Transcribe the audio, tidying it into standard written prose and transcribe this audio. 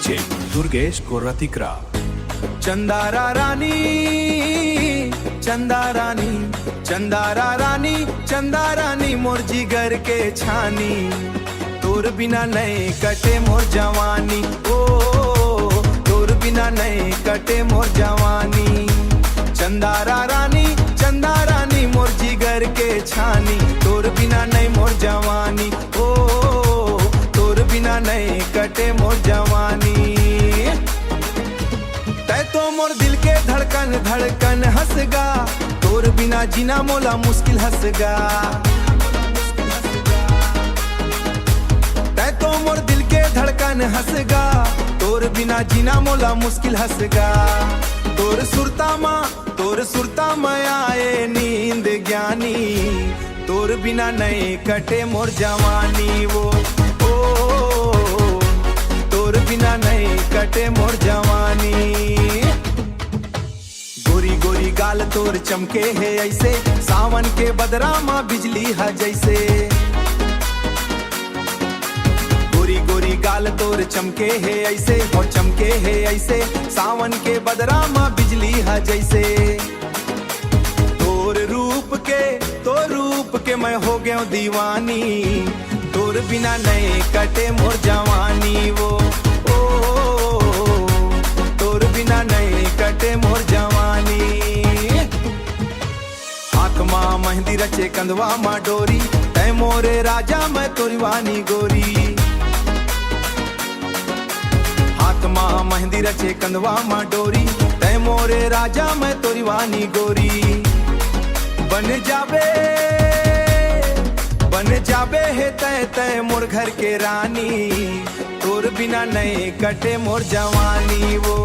DJ Durgesh कोरातिकरा। चंदारा रानी चंदारा रानी चंदारा रानी चंदारा रानी मोर जिगर के छानी, तोर बिना नहीं कटे मोर जवानी। ओ तोर बिना नहीं कटे मोर जवानी। चंदारा रानी मोर जिगर के छानी, तोर बिना नहीं मोर जवानी। ओ तोर बिना नहीं कटे मोर जवानी। तै तो मोर दिल के धड़कन धड़कन हंसगा, तोर बिना जीना मोला मुश्किल हंसगा। तै तो मोर दिल के धड़कन हंसगा, तोर बिना जीना मोला मुश्किल हंसगा। तोर सुरता माँ आए नींद ज्ञानी, तोर बिना नहीं कटे मोर जवानी। वो ओ तोर बिना नहीं कटे मोर जवानी। गोरी गोरी गाल तोर चमके है ऐसे, सावन के बदरा माँ बिजली है जैसे। गोरी गोरी गाल तोर चमके है ऐसे, और चमके है ऐसे, सावन के बदरा माँ बिजली है जैसे। तोर रूप के मैं हो गया दीवानी, तोर बिना नहीं कटे मोर जवानी। वो तोर बिना नहीं कटे मोर जवानी। हाथ माँ मेहंदी रचे कंधवा माँ डोरी, तै मोरे राजा मैं तोरी वानी गोरी। हाथ माँ मेहंदी रचे कंधवा माँ डोरी, तै मोरे राजा मैं तोरी वानी गोरी। बन जाबे है तै मोर घर के रानी, तोर बिना नहीं कटे मोर जवानी। वो